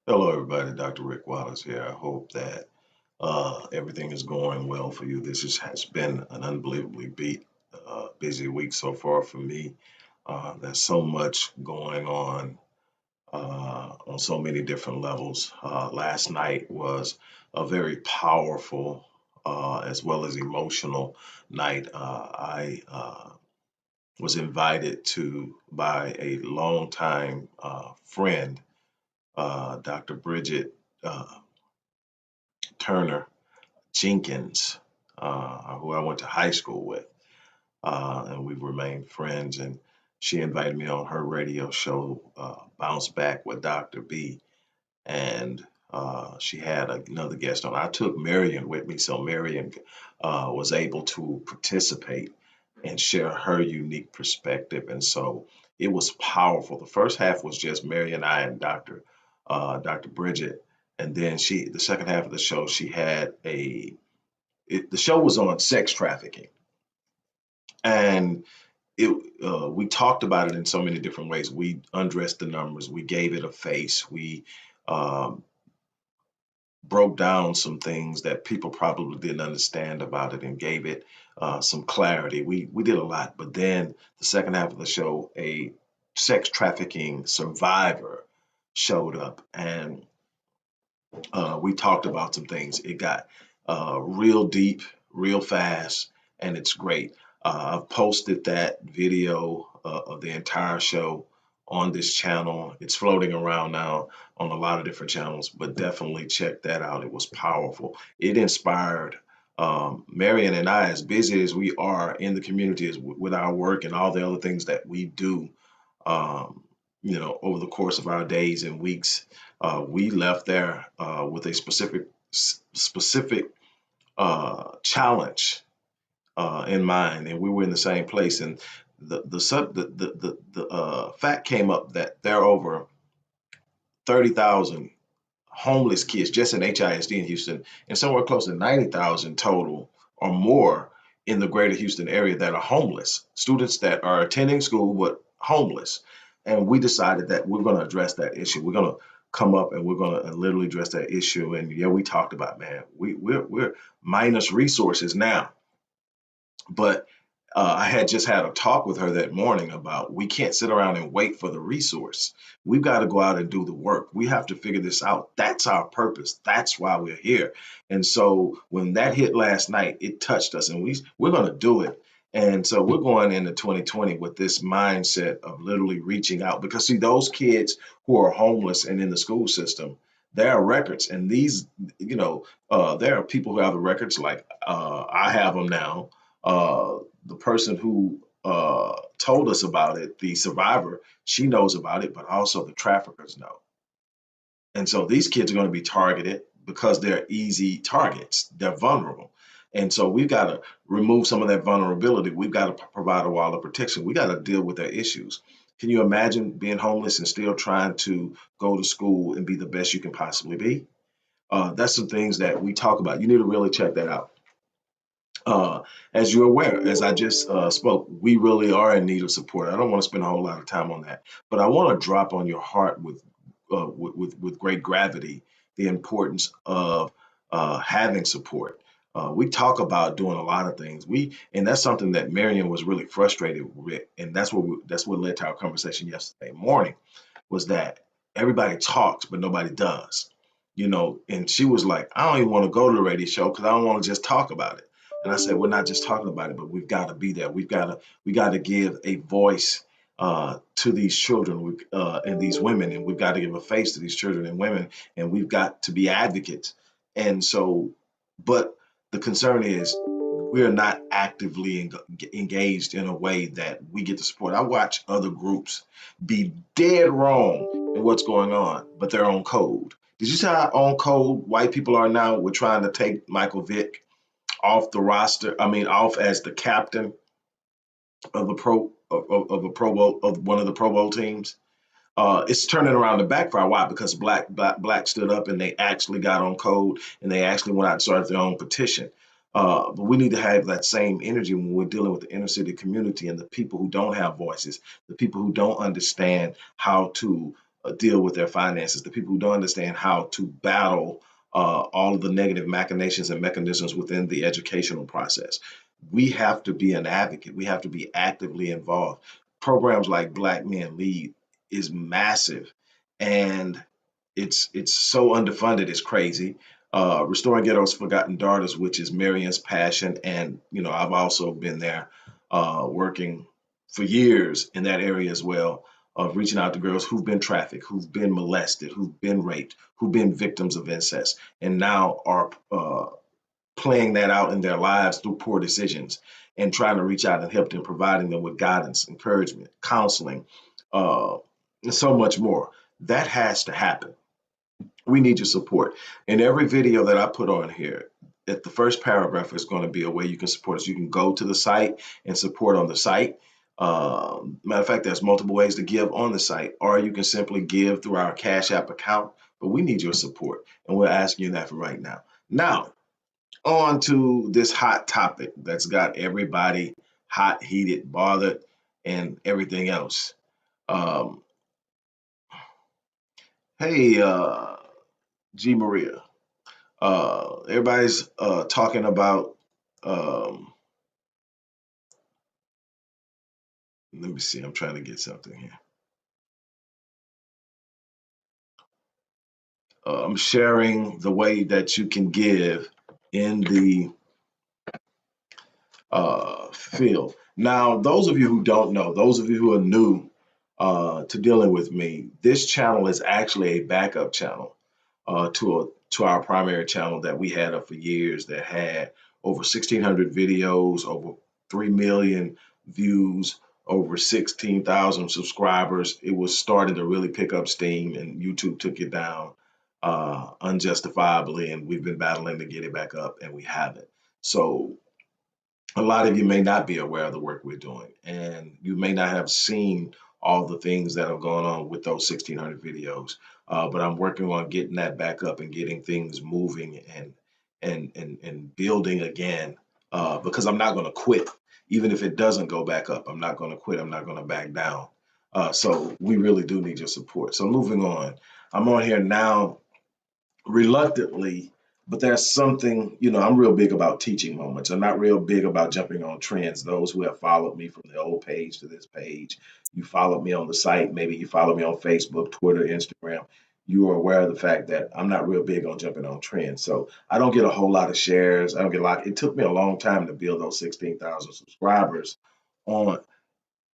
Hello, everybody. Dr. Rick Wallace here. I hope that everything is going well for you. Has been an unbelievably busy week so far for me. There's so much going on so many different levels. Last night was a very powerful as well as emotional night. I was invited to by a longtime friend, Dr. Bridget uh, Turner Jenkins, who I went to high school with, and we've remained friends. And she invited me on her radio show, Bounce Back with Dr. B, and she had another guest on. I took Marion with me, so Marion was able to participate and share her unique perspective, and so it was powerful. The first half was just Mary and I and Dr. Bridget, and then the second half of the show, she had the show was on sex trafficking, and we talked about it in so many different ways. We undressed the numbers, we gave it a face, we um, broke down some things that people probably didn't understand about it and gave it some clarity. We did a lot, but then the second half of the show, a sex trafficking survivor showed up, and we talked about some things. It got real deep, real fast, and it's great. I've posted that video of the entire show on this channel. It's floating around now on a lot of different channels, but definitely check that out. It was powerful. It inspired Marion and I, as busy as we are in the community with our work and all the other things that we do. Um, over the course of our days and weeks, we left there with a specific challenge in mind, and we were in the same place. And the fact came up that there are over 30,000 homeless kids just in HISD in Houston, and somewhere close to 90,000 total or more in the greater Houston area that are homeless, students that are attending school but homeless. And we decided that we're going to address that issue. We're going to come up and we're going to literally address that issue. And yeah, we talked about, man, we're minus resources now, but I had just had a talk with her that morning about we can't sit around and wait for the resource. We've got to go out and do the work. We have to figure this out. That's our purpose. That's why we're here. And so when that hit last night, it touched us, and we're going to do it. And so we're going into 2020 with this mindset of literally reaching out, because see, those kids who are homeless and in the school system, there are records, and there are people who have the records. Like I have them now. The person who told us about it, the survivor, she knows about it, but also the traffickers know. And so these kids are going to be targeted because they're easy targets. They're vulnerable. And so we've got to remove some of that vulnerability. We've got to provide a wall of protection. We got to deal with their issues. Can you imagine being homeless and still trying to go to school and be the best you can possibly be? That's some things that we talk about. You need to really check that out. Uh, as you're aware, as I just spoke, we really are in need of support. I don't want to spend a whole lot of time on that, but I want to drop on your heart with great gravity the importance of having support. We talk about doing a lot of things. And that's something that Marion was really frustrated with, and that's what led to our conversation yesterday morning. Was that everybody talks but nobody does, and she was like, I don't even want to go to the radio show because I don't want to just talk about it. And I said, we're not just talking about it, but we've got to be there. We got to give a voice to these children and these women, and we've got to give a face to these children and women, and we've got to be advocates. And so, but the concern is we're not actively engaged in a way that we get the support. I watch other groups be dead wrong in what's going on, but they're on code. Did you see how on code white people are now? We're trying to take Michael Vick off the roster. I mean, off as the captain of a Pro Bowl of one of the Pro Bowl teams. It's turning around to backfire. Why? Because black stood up and they actually got on code and they actually went out and started their own petition. But we need to have that same energy when we're dealing with the inner city community and the people who don't have voices, the people who don't understand how to deal with their finances, the people who don't understand how to battle all of the negative machinations and mechanisms within the educational process. We have to be an advocate. We have to be actively involved. Programs like Black Men Lead is massive, and it's so underfunded. It's crazy. Restoring Ghettos Forgotten Daughters, which is Marion's passion, and I've also been there working for years in that area as well, of reaching out to girls who've been trafficked, who've been molested, who've been raped, who've been victims of incest, and now are playing that out in their lives through poor decisions, and trying to reach out and help them, providing them with guidance, encouragement, counseling, uh, and so much more. That has to happen. We need your support. In every video that I put on here, at the first paragraph is going to be a way you can support us. You can go to the site and support on the site. Matter of fact, there's multiple ways to give on the site, or you can simply give through our Cash App account. But we need your support, and we're asking you that for right now. Now, on to this hot topic that's got everybody hot, heated, bothered, and everything else. Um, hey, G. Maria. Everybody's talking about. Um, Let me see. I'm trying to get something here. I'm sharing the way that you can give in the field. Now, those of you who don't know, those of you who are new to dealing with me, this channel is actually a backup channel to our primary channel that we had up for years, that had over 1,600 videos, over 3 million views, over 16,000 subscribers. It was starting to really pick up steam, and YouTube took it down unjustifiably, and we've been battling to get it back up, and we haven't. So a lot of you may not be aware of the work we're doing, and you may not have seen all the things that are going on with those 1,600 videos. But I'm working on getting that back up and getting things moving and building again, because I'm not going to quit. Even if it doesn't go back up, I'm not going to quit. I'm not going to back down. So we really do need your support. So moving on, I'm on here now reluctantly, but there's something, I'm real big about teaching moments. I'm not real big about jumping on trends. Those who have followed me from the old page to this page, you followed me on the site, maybe you follow me on Facebook, Twitter, Instagram, you are aware of the fact that I'm not real big on jumping on trends. So I don't get a whole lot of shares. I don't get a lot. It took me a long time to build those 16,000 subscribers on.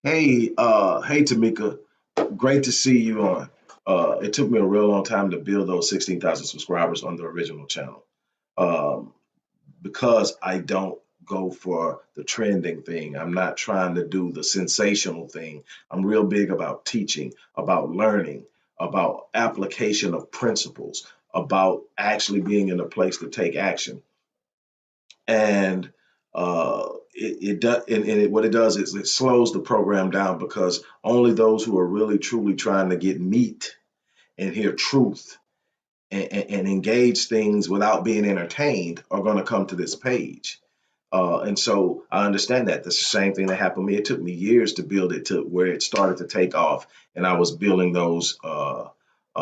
Hey, Tamika, great to see you on. It took me a real long time to build those 16,000 subscribers on the original channel, um, because I don't go for the trending thing. I'm not trying to do the sensational thing. I'm real big about teaching, about learning, about application of principles, about actually being in a place to take action. And it does, what it does is it slows the program down, because only those who are really truly trying to get meat and hear truth and engage things without being entertained are going to come to this page. And so I understand that. That's the same thing that happened to me. It took me years to build it to where it started to take off, and I was building those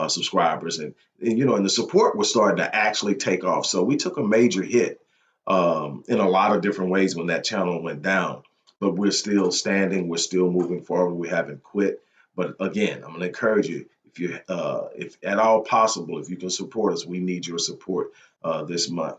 subscribers, and the support was starting to actually take off. So we took a major hit in a lot of different ways when that channel went down, but we're still standing. We're still moving forward. We haven't quit. But again, I'm going to encourage you, if at all possible, if you can support us, we need your support this month,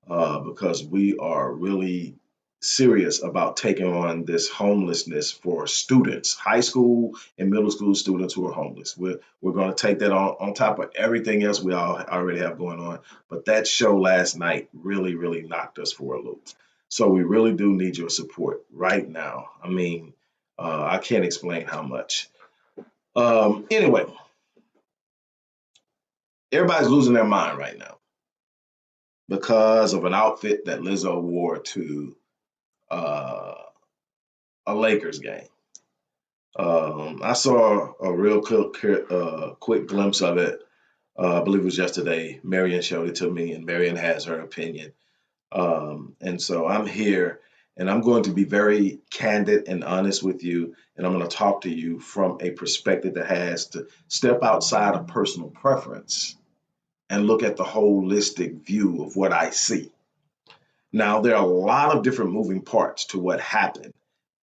because we are really serious about taking on this homelessness for students, high school and middle school students who are homeless. We're going to take that on top of everything else we all already have going on. But that show last night really, really knocked us for a loop. So we really do need your support right now. I mean, I can't explain how much. Anyway, everybody's losing their mind right now because of an outfit that Lizzo wore to uh, a Lakers game. I saw a real quick glimpse of it. I believe it was yesterday. Marion showed it to me, and Marion has her opinion. And so I'm here, And I'm going to be very candid and honest with you. And I'm going to talk to you from a perspective that has to step outside of personal preference and look at the holistic view of what I see. Now, there are a lot of different moving parts to what happened.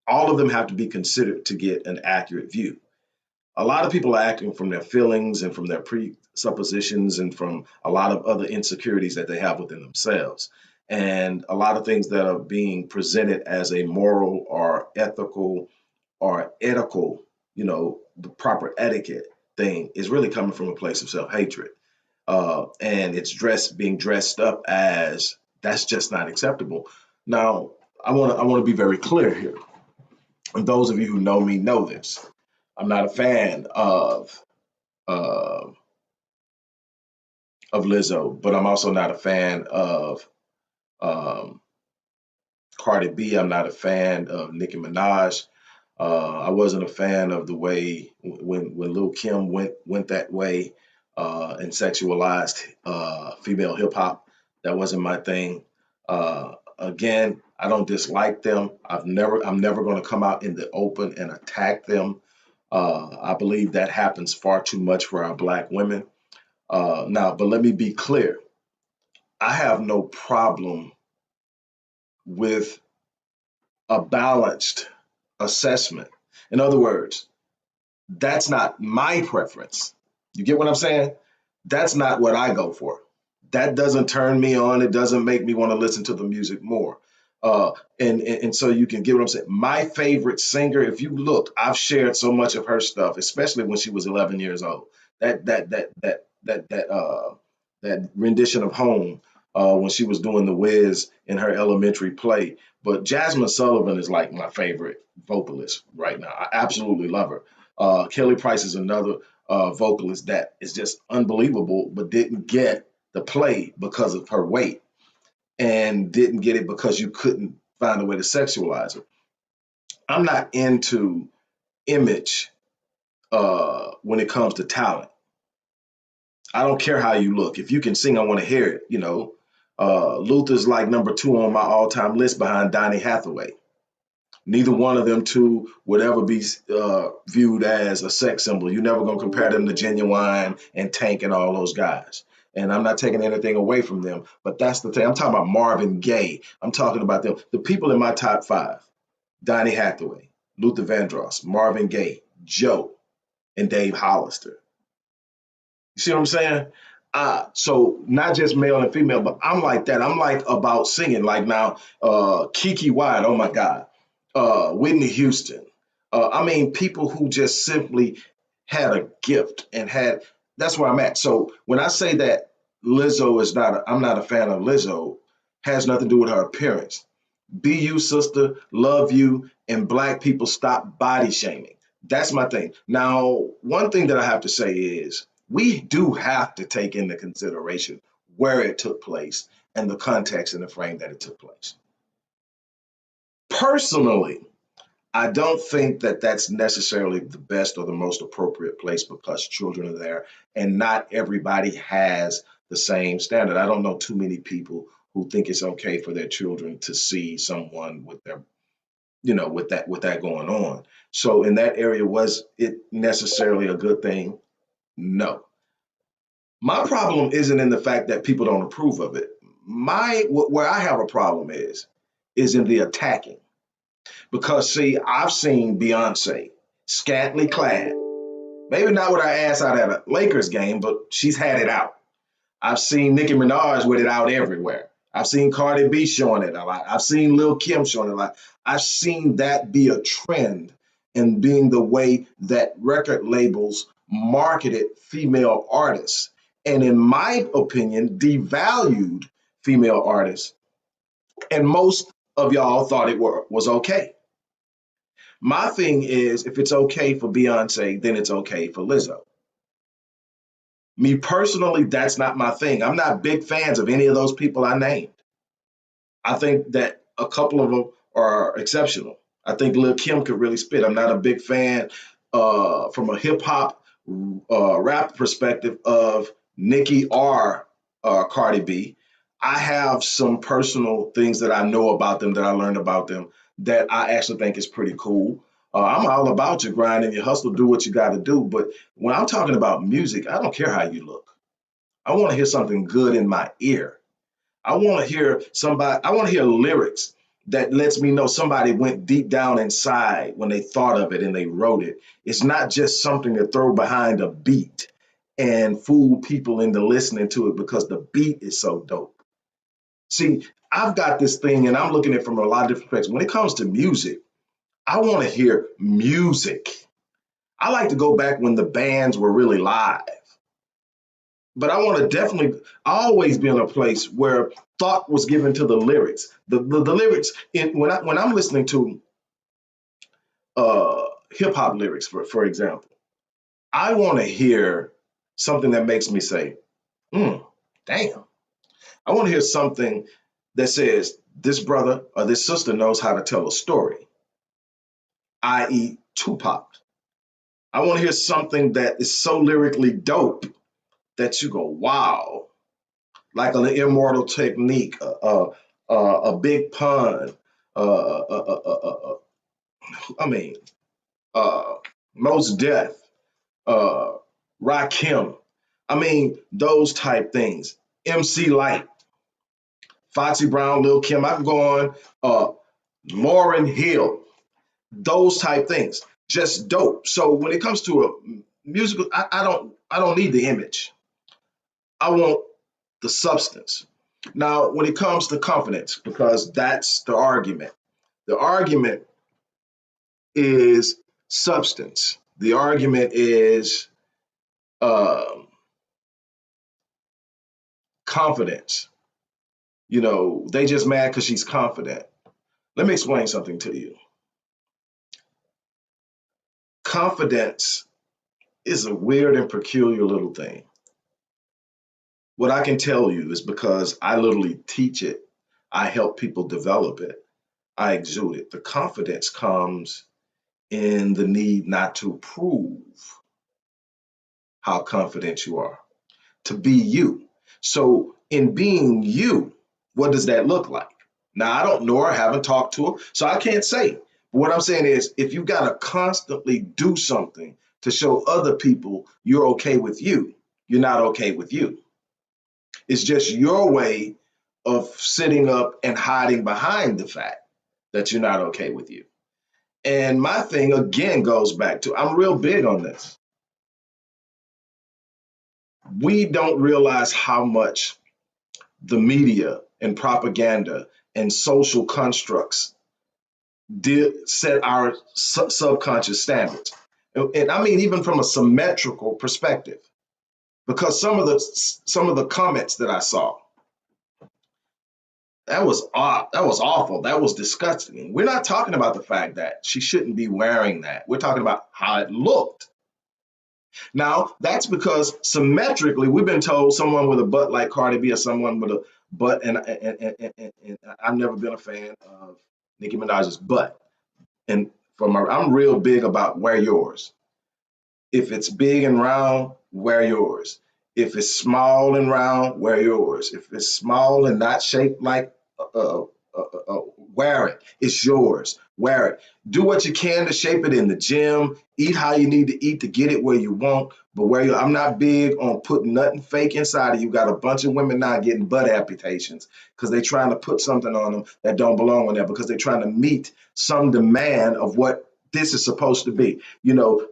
All of them have to be considered to get an accurate view. A lot of people are acting from their feelings and from their presuppositions and from a lot of other insecurities that they have within themselves. And a lot of things that are being presented as a moral or ethical or ethical, the proper etiquette thing is really coming from a place of self-hatred. And it's being dressed up as that's just not acceptable. Now, I want to be very clear here. And those of you who know me know this. I'm not a fan uh, of Lizzo, but I'm also not a fan of um, Cardi B. I'm not a fan of Nicki Minaj. I wasn't a fan of the way when Lil Kim went that way and sexualized female hip hop. That wasn't my thing. Again, I don't dislike them. I'm never going to come out in the open and attack them. I believe that happens far too much for our black women. Now, but let me be clear. I have no problem with a balanced assessment. In other words, that's not my preference. You get what I'm saying? That's not what I go for. That doesn't turn me on. It doesn't make me want to listen to the music more. And so you can get what I'm saying. My favorite singer, if you look, I've shared so much of her stuff, especially when she was 11 years old. That rendition of Home when she was doing the Wiz in her elementary play. But Jasmine Sullivan is like my favorite vocalist right now. I absolutely love her. Kelly Price is another vocalist that is just unbelievable, but didn't get the play because of her weight and didn't get it because you couldn't find a way to sexualize her. I'm not into image when it comes to talent. I don't care how you look. If you can sing, I want to hear it. Luther's like number two on my all-time list behind Donny Hathaway. Neither one of them two would ever be viewed as a sex symbol. You're never going to compare them to Genuine and Tank and all those guys. And I'm not taking anything away from them, but that's the thing. I'm talking about Marvin Gaye. I'm talking about them. The people in my top five: Donny Hathaway, Luther Vandross, Marvin Gaye, Joe, and Dave Hollister. You see what I'm saying? So not just male and female, but I'm like that. I'm like about singing. Like now, Kiki Wyatt, oh my God, Whitney Houston. I mean, people who just simply had a gift and had. That's where I'm at. So when I say that Lizzo is not, I'm not a fan of Lizzo, has nothing to do with her appearance. Be you, sister, love you, and black people stop body shaming. That's my thing. Now, one thing that I have to say is we do have to take into consideration where it took place and the context and the frame that it took place. Personally, I don't think that that's necessarily the best or the most appropriate place because children are there and not everybody has the same standard. I don't know too many people who think it's okay for their children to see someone with their with that going on. So in that area, was it necessarily a good thing? No. My problem isn't in the fact that people don't approve of it. Where I have a problem is in the attacking. Because see, I've seen Beyonce scantily clad, maybe not with her ass out at a Lakers game, but she's had it out. I've seen Nicki Minaj with it out everywhere. I've seen Cardi B showing it a lot. I've seen Lil Kim showing it a lot. I've seen that be a trend and being the way that record labels marketed female artists. And in my opinion, devalued female artists. And most of y'all thought was okay. My thing is, if it's okay for Beyonce, then it's okay for Lizzo. Me personally, that's not my thing. I'm not big fans of any of those people I named. I think that a couple of them are exceptional. I think Lil Kim could really spit. I'm not a big fan from a hip hop rap perspective of Nicki or Cardi B. I have some personal things that I know about them that I learned about them that I actually think is pretty cool. I'm all about your grind and your hustle, do what you got to do. But when I'm talking about music, I don't care how you look. I want to hear something good in my ear. I want to hear somebody, I want to hear lyrics that lets me know somebody went deep down inside when they thought of it and they wrote it. It's not just something to throw behind a beat and fool people into listening to it because the beat is so dope. See, I've got this thing and I'm looking at it from a lot of different perspectives. When it comes to music, I want to hear music. I like to go back when the bands were really live, but I want to definitely always be in a place where thought was given to the lyrics. The lyrics when I'm listening to hip hop lyrics, for example, I want to hear something that makes me say, damn. I want to hear something that says this brother or this sister knows how to tell a story, i.e., Tupac. I want to hear something that is so lyrically dope that you go, wow, like an immortal technique, a big pun. I mean, uh, most death, uh, Rakim. I mean, those type things. MC Light, Foxy Brown, Lil Kim. I can go on. Lauren Hill, those type things. Just dope. So when it comes to a musical, I don't need the image. I want the substance. Now, when it comes to confidence, because that's the argument is substance. The argument is um, confidence. They just mad because she's confident. Let me explain something to you. Confidence is a weird and peculiar little thing. What I can tell you is because I literally teach it, I help people develop it, I exude it. The confidence comes in the need not to prove how confident you are, to be you. So, in being you, what does that look like? Now, I don't know her, I haven't talked to her, so I can't say. But what I'm saying is, if you got to constantly do something to show other people you're okay with you, you're not okay with you. It's just your way of sitting up and hiding behind the fact that you're not okay with you. And my thing again goes back to I'm real big on this. We don't realize how much the media and propaganda and social constructs did set our subconscious standards. And I mean, even from a symmetrical perspective, because some of the comments that I saw, that was that was awful. That was disgusting. We're not talking about the fact that she shouldn't be wearing that. We're talking about how it looked. Now, that's because symmetrically, we've been told someone with a butt like Cardi B or someone with a butt, and I've never been a fan of Nicki Minaj's butt. And I'm real big about wear yours. If it's big and round, wear yours. If it's small and round, wear yours. If it's small and not shaped like, wear it. It's yours. Wear it. Do what you can to shape it in the gym. Eat how you need to eat to get it where you want. But I'm not big on putting nothing fake inside of you. Got a bunch of women now getting butt amputations because they're trying to put something on them that don't belong on there because they're trying to meet some demand of what this is supposed to be.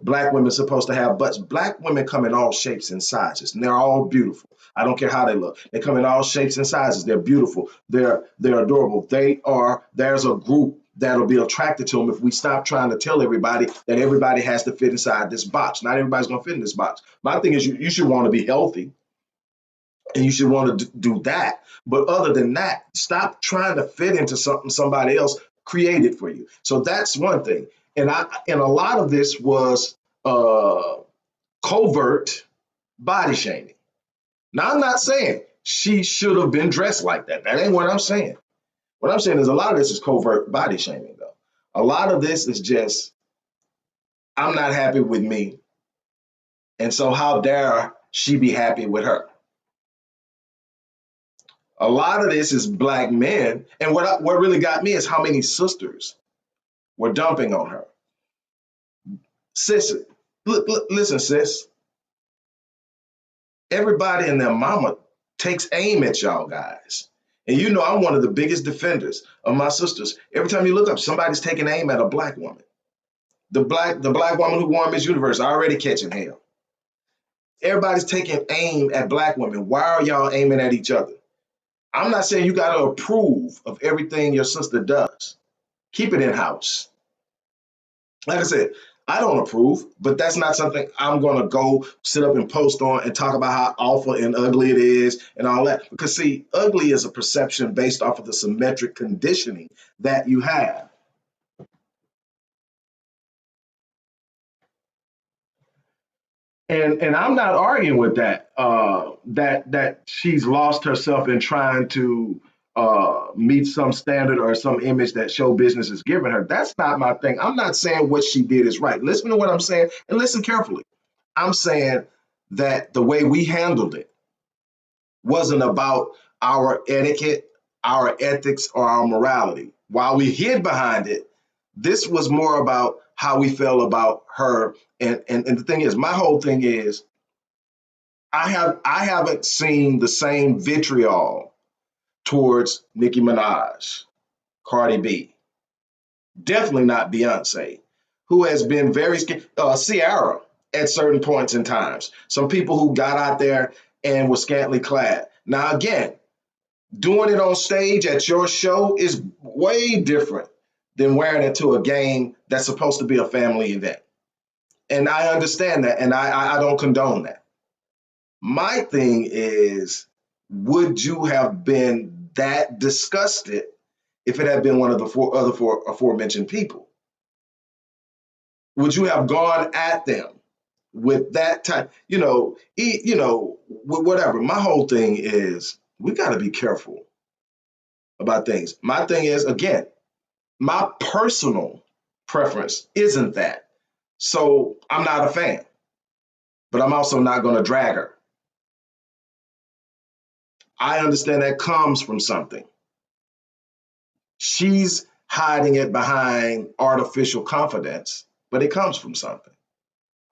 Black women are supposed to have butts. Black women come in all shapes and sizes, and they're all beautiful. I don't care how they look. They come in all shapes and sizes. They're beautiful. They're adorable. There's a group that'll be attracted to them if we stop trying to tell everybody that everybody has to fit inside this box. Not everybody's gonna fit in this box. My thing is you should want to be healthy and you should want to do that. But other than that, stop trying to fit into something somebody else created for you. So that's one thing. And a lot of this was uh, covert body shaming. Now I'm not saying she should have been dressed like that. That ain't what I'm saying. What I'm saying is a lot of this is covert body shaming, though. A lot of this is just I'm not happy with me, and so how dare she be happy with her? A lot of this is black men. And what really got me is how many sisters were dumping on her. Sis, listen, sis, everybody and their mama takes aim at y'all guys. And you know, I'm one of the biggest defenders of my sisters. Every time you look up, somebody's taking aim at a black woman. The black woman who won Miss Universe already catching hell. Everybody's taking aim at black women. Why are y'all aiming at each other? I'm not saying you got to approve of everything your sister does. Keep it in house. Like I said, I don't approve, but that's not something I'm going to go sit up and post on and talk about how awful and ugly it is and all that. Because, see, ugly is a perception based off of the symmetric conditioning that you have. And I'm not arguing with that. That she's lost herself in trying to meet some standard or some image that show business is giving her. That's not my thing. I'm not saying what she did is right. Listen to what I'm saying and listen carefully. I'm saying that the way we handled it wasn't about our etiquette, our ethics, or our morality. While we hid behind it, this was more about how we felt about her. And the thing is, my whole thing is I haven't seen the same vitriol towards Nicki Minaj, Cardi B, definitely not Beyonce, who has been very Ciara at certain points in times. Some people who got out there and were scantily clad. Now again, doing it on stage at your show is way different than wearing it to a game that's supposed to be a family event. And I understand that, and I don't condone that. My thing is, would you have been that disgusted if it had been one of the four aforementioned people? Would you have gone at them with that type, whatever? My whole thing is we got to be careful about things. My thing is, again, my personal preference isn't that. So I'm not a fan, but I'm also not going to drag her. I understand that comes from something. She's hiding it behind artificial confidence, but it comes from something.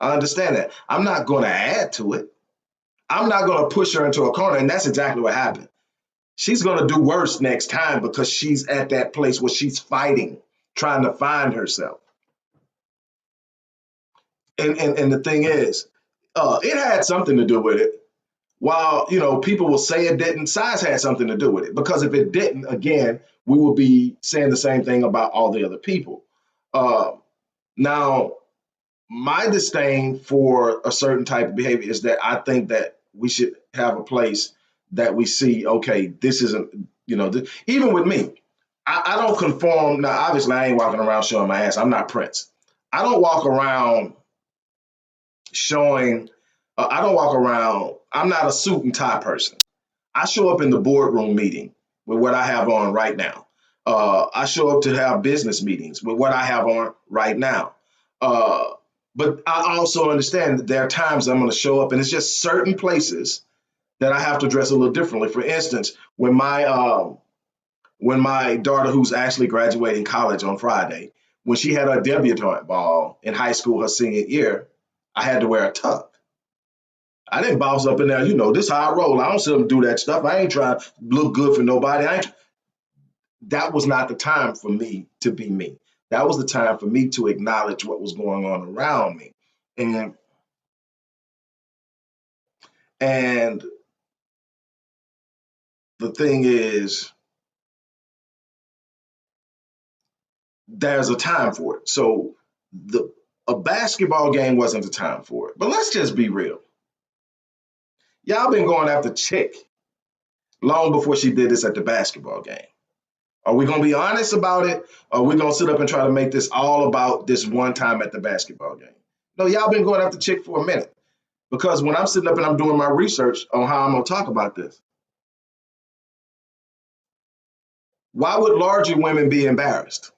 I understand that. I'm not going to add to it. I'm not going to push her into a corner. And that's exactly what happened. She's going to do worse next time because she's at that place where she's fighting, trying to find herself. And the thing is, it had something to do with it. While people will say it didn't, size had something to do with it. Because if it didn't, again, we would be saying the same thing about all the other people. Uh, Now, my disdain for a certain type of behavior is that I think that we should have a place that we see, okay, this isn't, even with me, I don't conform. Now, obviously, I ain't walking around showing my ass. I'm not Prince. I don't walk around showing, I don't walk around, I'm not a suit and tie person. I show up in the boardroom meeting with what I have on right now. I show up to have business meetings with what I have on right now. Uh, but I also understand that there are times I'm going to show up, and it's just certain places that I have to dress a little differently. For instance, when my daughter, who's actually graduating college on Friday, when she had her debutante ball in high school her senior year, I had to wear a tuck. I didn't bounce up in there, this how I roll. I don't sit up and do that stuff. I ain't trying to look good for nobody. That was not the time for me to be me. That was the time for me to acknowledge what was going on around me. And and the thing is, there's a time for it. So the a basketball game wasn't the time for it. But let's just be real. Y'all been going after Chick long before she did this at the basketball game. Are we going to be honest about it? Or are we going to sit up and try to make this all about this one time at the basketball game? No, y'all been going after Chick for a minute. Because when I'm sitting up and I'm doing my research on how I'm going to talk about this, why would larger women be embarrassed?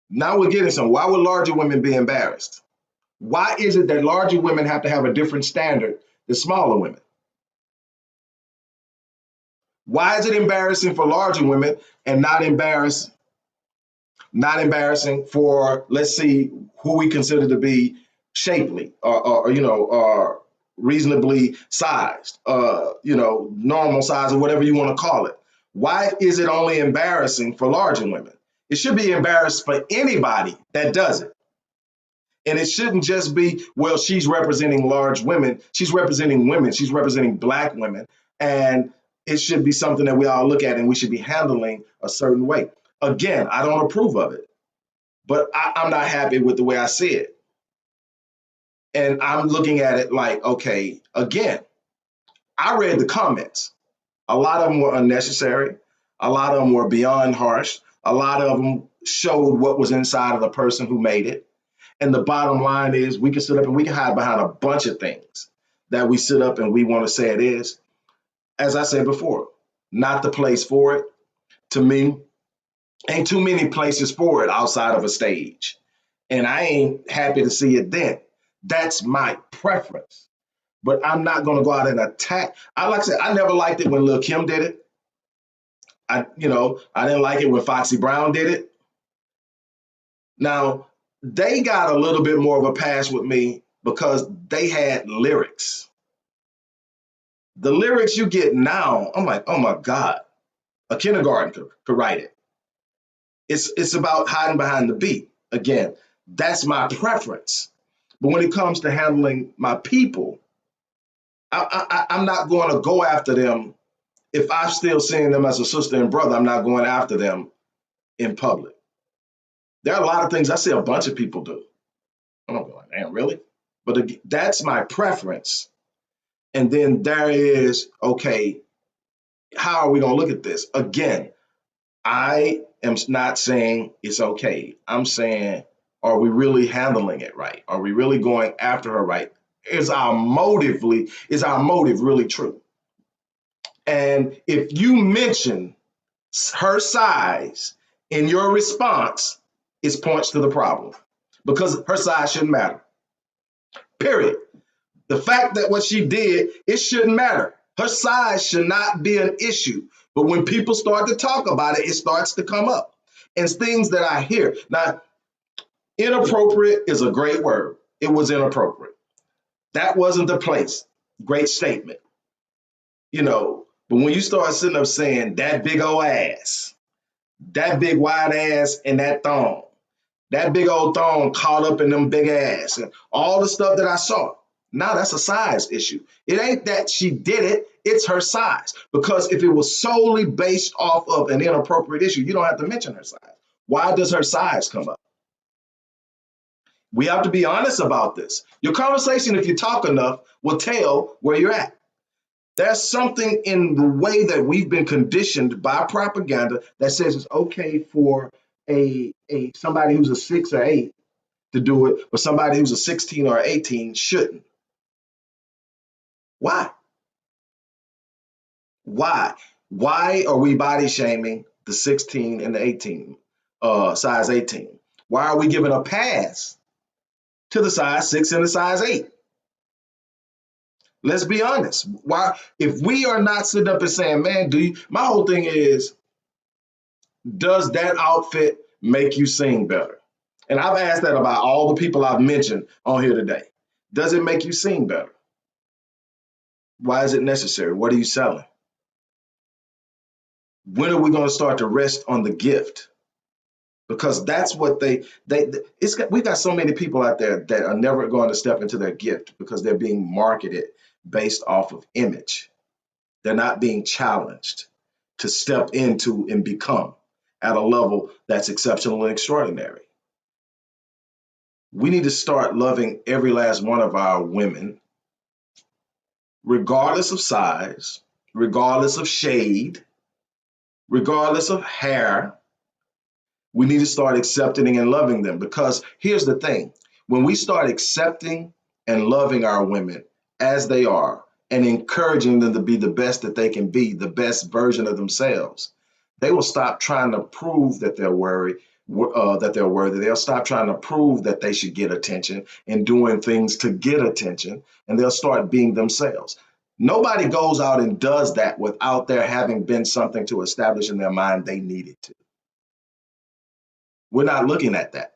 Now we're getting some. Why would larger women be embarrassed? Why is it that larger women have to have a different standard than smaller women? Why is it embarrassing for larger women and not embarrassing for, let's see, who we consider to be shapely or reasonably sized, normal size or whatever you want to call it? Why is it only embarrassing for larger women? It should be embarrassed for anybody that does it. And it shouldn't just be, well, she's representing large women. She's representing women. She's representing Black women. And it should be something that we all look at and we should be handling a certain way. Again, I don't approve of it, but I'm not happy with the way I see it. And I'm looking at it like, okay, again, I read the comments. A lot of them were unnecessary. A lot of them were beyond harsh. A lot of them showed what was inside of the person who made it. And the bottom line is we can sit up and we can hide behind a bunch of things that we sit up and we want to say it is. As I said before, not the place for it. To me, ain't too many places for it outside of a stage. And I ain't happy to see it then. That's my preference. But I'm not going to go out and attack. Like I said, I never liked it when Lil Kim did it. I didn't like it when Foxy Brown did it. Now, they got a little bit more of a pass with me because they had lyrics. The lyrics you get now, I'm like, oh my God, a kindergarten could write it. It's about hiding behind the beat. Again, that's my preference. But when it comes to handling my people, I'm not going to go after them. If I'm still seeing them as a sister and brother, I'm not going after them in public. There are a lot of things I see a bunch of people do. I'm not going, damn, really? But that's my preference. And then there is, okay, how are we going to look at this? Again, I am not saying it's okay. I'm saying, are we really handling it right? Are we really going after her right? Is our motive really true? And if you mention her size in your response, it points to the problem because her size shouldn't matter. Period. The fact that what she did, it shouldn't matter. Her size should not be an issue. But when people start to talk about it, it starts to come up. And it's things that I hear. Now, inappropriate is a great word. It was inappropriate. That wasn't the place. Great statement. But when you start sitting up saying that big old ass, that big wide ass and that thong, that big old thong caught up in them big ass and all the stuff that I saw. Now that's a size issue. It ain't that she did it, it's her size. Because if it was solely based off of an inappropriate issue, you don't have to mention her size. Why does her size come up? We have to be honest about this. Your conversation, if you talk enough, will tell where you're at. There's something in the way that we've been conditioned by propaganda that says it's okay for a somebody who's a 6 or 8 to do it, but somebody who's a 16 or 18 shouldn't. Why? Why? Why are we body shaming the 16 and the 18, size 18? Why are we giving a pass to the size 6 and the size 8? Let's be honest. Why, if we are not sitting up and saying, man, my whole thing is, does that outfit make you sing better? And I've asked that about all the people I've mentioned on here today. Does it make you sing better? Why is it necessary? What are you selling? When are we going to start to rest on the gift? Because that's what we got so many people out there that are never going to step into their gift because they're being marketed based off of image. They're not being challenged to step into and become at a level that's exceptional and extraordinary. We need to start loving every last one of our women, regardless of size, regardless of shade, regardless of hair. We need to start accepting and loving them because here's the thing. When we start accepting and loving our women as they are and encouraging them to be the best that they can be, the best version of themselves, they will stop trying to prove that they're worthy. They'll stop trying to prove that they should get attention and doing things to get attention, and they'll start being themselves. Nobody goes out and does that without there having been something to establish in their mind they needed to. We're not looking at that.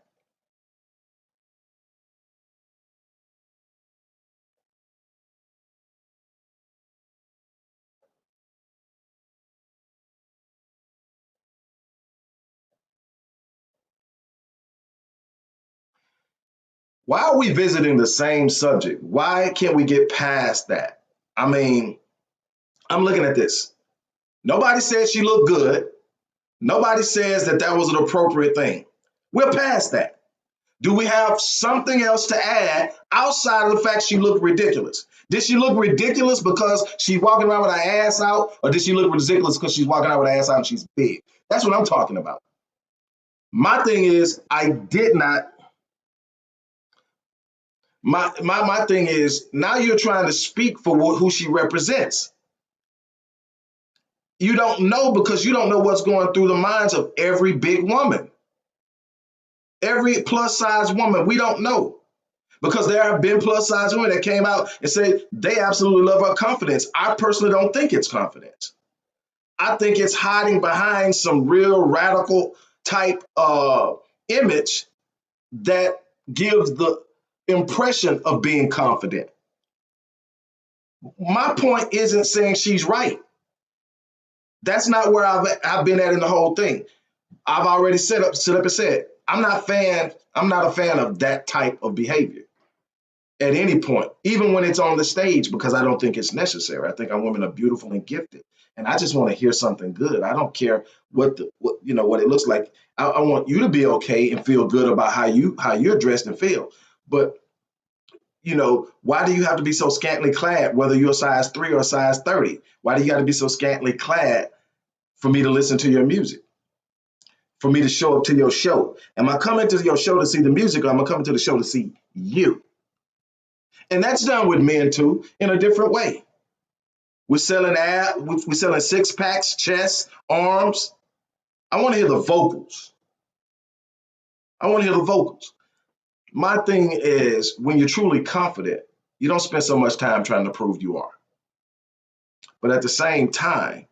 Why are we visiting the same subject? Why can't we get past that? I mean, I'm looking at this. Nobody said she looked good. Nobody says that that was an appropriate thing. We're past that. Do we have something else to add outside of the fact she looked ridiculous? Did she look ridiculous because she's walking around with her ass out, or did she look ridiculous because she's walking around with her ass out and she's big? That's what I'm talking about. My thing is, I did not. My thing is, now you're trying to speak for who she represents. You don't know because you don't know what's going through the minds of every big woman, every plus size woman. We don't know because there have been plus size women that came out and said they absolutely love her confidence. I personally don't think it's confidence. I think it's hiding behind some real radical type image that gives the impression of being confident. My point isn't saying she's right. That's not where I've been at in the whole thing. I've already set up and said I'm not a fan of that type of behavior at any point, even when it's on the stage, because I don't think it's necessary. I think our women are beautiful and gifted, and I just want to hear something good. I don't care what it looks like. I want you to be okay and feel good about how you're dressed and feel. But why do you have to be so scantily clad, whether you're a size 3 or a size 30? Why do you got to be so scantily clad for me to listen to your music? For me to show up to your show? Am I coming to your show to see the music, or am I coming to the show to see you? And that's done with men too, in a different way. We're selling six packs, chests, arms. I want to hear the vocals. I want to hear the vocals. My thing is, when you're truly confident, you don't spend so much time trying to prove you are. But at the same time,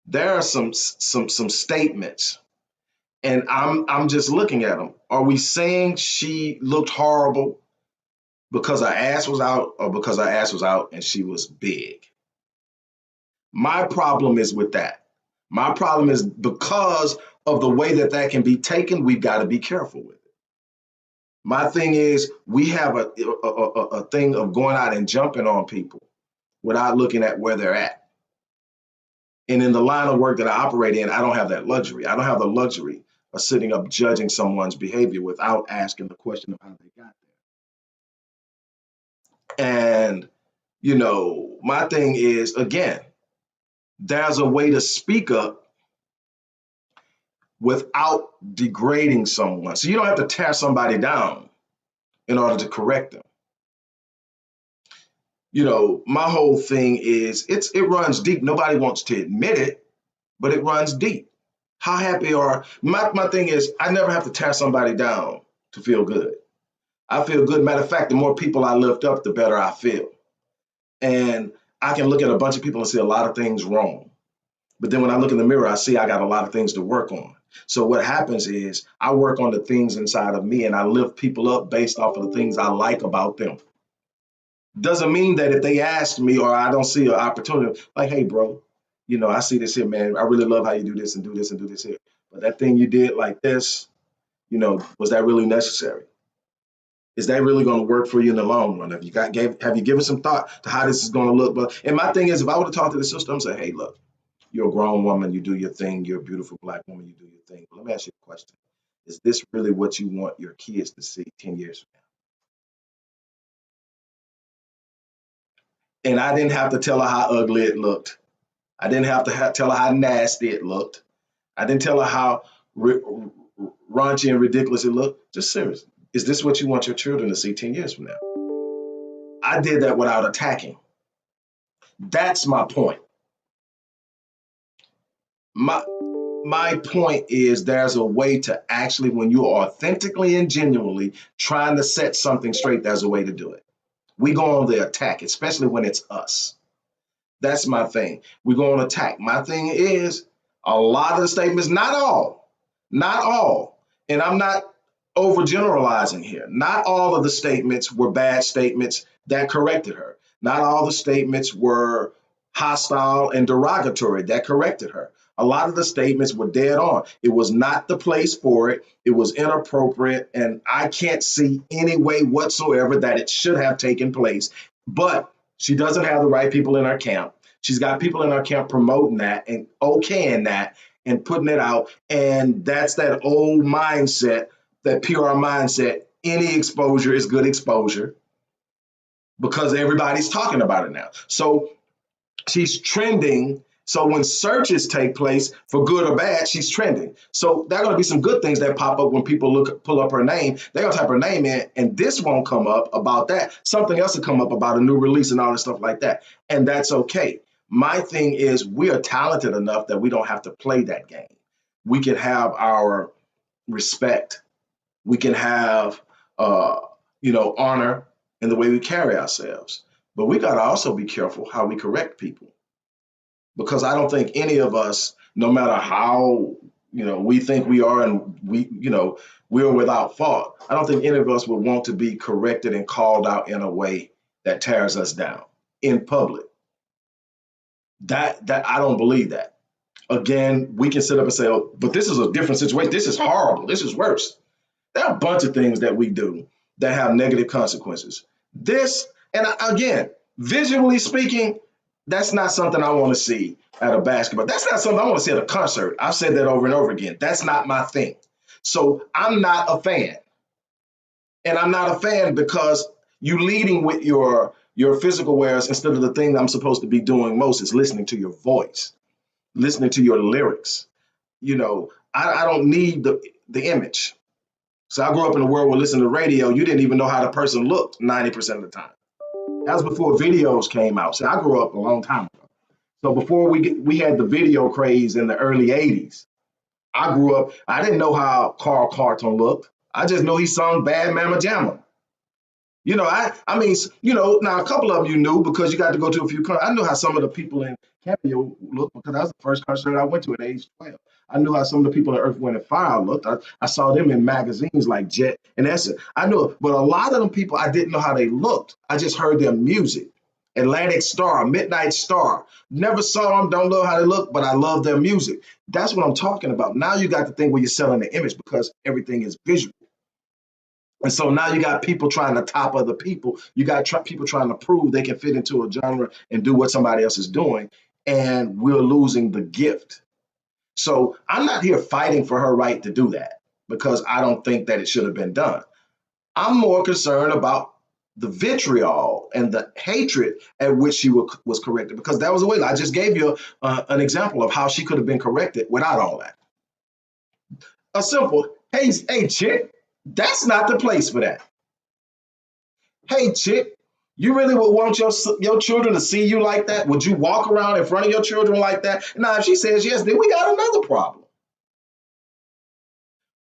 there are some statements, and I'm just looking at them. Are we saying she looked horrible because her ass was out, or because her ass was out and she was big? My problem is with that. My problem is because of the way that that can be taken, we've got to be careful with it. My thing is, we have a thing of going out and jumping on people without looking at where they're at. And in the line of work that I operate in, I don't have that luxury. I don't have the luxury of sitting up judging someone's behavior without asking the question of how they got there. And, my thing is, again, there's a way to speak up without degrading someone. So you don't have to tear somebody down in order to correct them. My whole thing is it runs deep. Nobody wants to admit it, but it runs deep. How happy are my thing is I never have to tear somebody down to feel good. I feel good. Matter of fact, the more people I lift up, the better I feel. And I can look at a bunch of people and see a lot of things wrong. But then when I look in the mirror, I see I got a lot of things to work on. So what happens is I work on the things inside of me and I lift people up based off of the things I like about them. Doesn't mean that if they ask me or I don't see an opportunity, like, hey, bro, I see this here, man. I really love how you do this and do this and do this here. But that thing you did like this, was that really necessary? Is that really going to work for you in the long run? Have you given some thought to how this is going to look? But and my thing is, if I would have talked to the sister, I'm saying, hey, look, you're a grown woman, you do your thing, you're a beautiful black woman, you do your thing. But let me ask you a question. Is this really what you want your kids to see 10 years from now? And I didn't have to tell her how ugly it looked. I didn't have to tell her how nasty it looked. I didn't tell her how raunchy and ridiculous it looked. Just serious. Is this what you want your children to see 10 years from now? I did that without attacking. That's my point. My point is there's a way to actually, when you are authentically and genuinely trying to set something straight, there's a way to do it. We go on the attack, especially when it's us. That's my thing. We're going to attack. My thing is a lot of the statements, not all, and I'm not overgeneralizing here. Not all of the statements were bad statements that corrected her. Not all the statements were hostile and derogatory that corrected her. A lot of the statements were dead on. It was not the place for it. It was inappropriate, and I can't see any way whatsoever that it should have taken place. But she doesn't have the right people in her camp. She's got people in her camp promoting that and okaying that and putting it out. And that's that old mindset, that PR mindset. Any exposure is good exposure because everybody's talking about it now. So she's trending. So when searches take place for good or bad, she's trending. So there are going to be some good things that pop up when people pull up her name. They're going to type her name in, and this won't come up about that. Something else will come up about a new release and all this stuff like that. And that's okay. My thing is, we are talented enough that we don't have to play that game. We can have our respect. We can have, honor in the way we carry ourselves. But we got to also be careful how we correct people, because I don't think any of us, no matter how we think we are, and we're without fault. I don't think any of us would want to be corrected and called out in a way that tears us down in public. That I don't believe that. Again, we can sit up and say, "Oh, but this is a different situation. This is horrible. This is worse." There are a bunch of things that we do that have negative consequences. This, and again, visually speaking, that's not something I want to see at a basketball. That's not something I want to see at a concert. I've said that over and over again. That's not my thing. So I'm not a fan. And I'm not a fan because you leading with your physical wares instead of the thing I'm supposed to be doing most is listening to your voice, listening to your lyrics. I don't need the image. So I grew up in a world where listening to radio, you didn't even know how the person looked 90% of the time. That was before videos came out. So I grew up a long time ago. So before we had the video craze in the early 80s, I grew up, I didn't know how Carl Carlton looked. I just know he sung Bad Mama Jamma. I mean, now a couple of them you knew because you got to go to a few concerts. I knew how some of the people in Cameo looked because that was the first concert I went to at age 12. I knew how some of the people in Earth, Wind, and Fire looked. I saw them in magazines like Jet and Essence. I knew it, but a lot of them people, I didn't know how they looked. I just heard their music. Atlantic Star, Midnight Star. Never saw them, don't know how they look, but I love their music. That's what I'm talking about. Now you got the thing where you're selling the image because everything is visual. And so now you got people trying to top other people. You got people trying to prove they can fit into a genre and do what somebody else is doing. And we're losing the gift. So I'm not here fighting for her right to do that because I don't think that it should have been done. I'm more concerned about the vitriol and the hatred at which she was corrected, because that was the way. I just gave you an example of how she could have been corrected without all that. A simple, hey, chick, that's not the place for that. Hey, chick, you really would want your children to see you like that? Would you walk around in front of your children like that? Now, if she says yes, then we got another problem.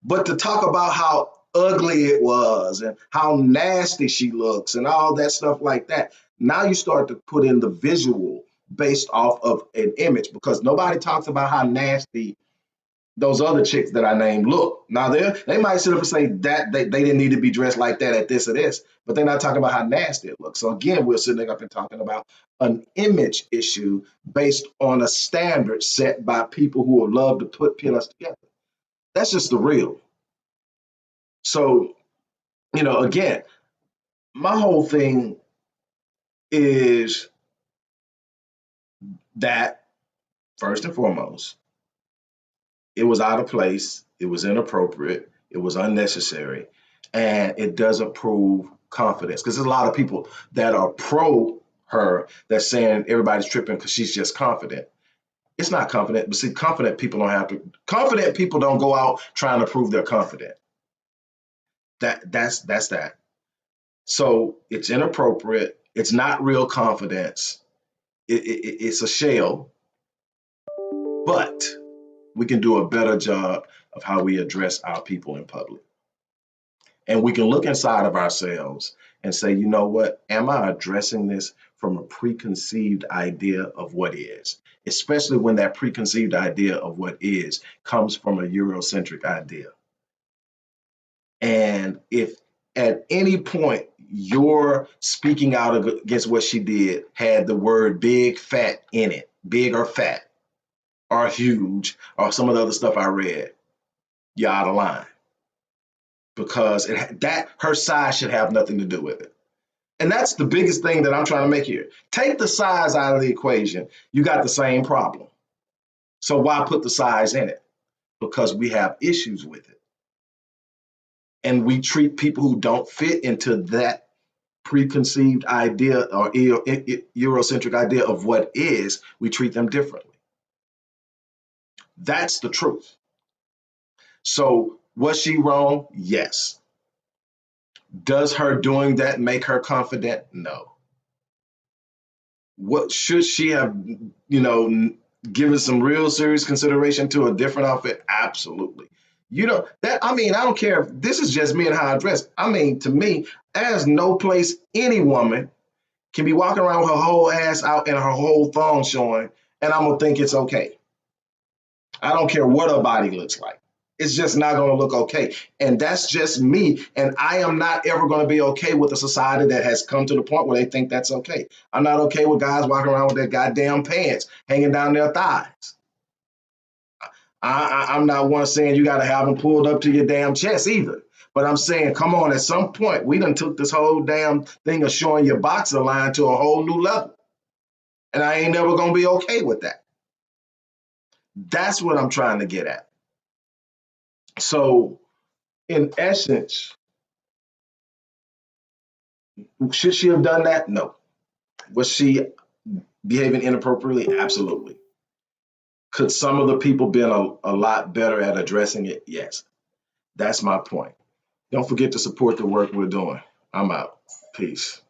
But to talk about how ugly it was and how nasty she looks and all that stuff like that, now you start to put in the visual based off of an image, because nobody talks about how nasty those other chicks that I named look. Now they might sit up and say that they didn't need to be dressed like that at this or this, but they're not talking about how nasty it looks. So again, we're sitting up and talking about an image issue based on a standard set by people who would love to pit us together. That's just the real. So, again, my whole thing is that first and foremost, it was out of place, it was inappropriate, it was unnecessary, and it doesn't prove confidence. Because there's a lot of people that are pro her that's saying everybody's tripping because she's just confident. It's not confident, but see, confident people don't go out trying to prove they're confident. That's that. So it's inappropriate. It's not real confidence. It's a shell, but we can do a better job of how we address our people in public. And we can look inside of ourselves and say, you know what, am I addressing this from a preconceived idea of what is? Especially when that preconceived idea of what is comes from a Eurocentric idea. And if at any point your speaking out against what she did had the word big, fat in it, big or fat, or huge, or some of the other stuff I read, you're out of line because that her size should have nothing to do with it. And that's the biggest thing that I'm trying to make here. Take the size out of the equation, you got the same problem. So why put the size in it? Because we have issues with it. And we treat people who don't fit into that preconceived idea or Eurocentric idea of what is, we treat them differently. That's the truth. So was she wrong? Yes. Does her doing that make her confident? No. What should she have, given some real serious consideration to a different outfit? Absolutely. I mean, I don't care if this is just me and how I dress. I mean, to me, there's no place any woman can be walking around with her whole ass out and her whole thong showing, and I'm gonna think it's okay. I don't care what her body looks like. It's just not going to look okay. And that's just me. And I am not ever going to be okay with a society that has come to the point where they think that's okay. I'm not okay with guys walking around with their goddamn pants hanging down their thighs. I'm not one saying you got to have them pulled up to your damn chest either. But I'm saying, come on, at some point, we done took this whole damn thing of showing your boxer line to a whole new level. And I ain't never going to be okay with that. That's what I'm trying to get at. So, in essence, should she have done that? No. Was she behaving inappropriately? Absolutely. Could some of the people been a lot better at addressing it? Yes. That's my point. Don't forget to support the work we're doing. I'm out. Peace.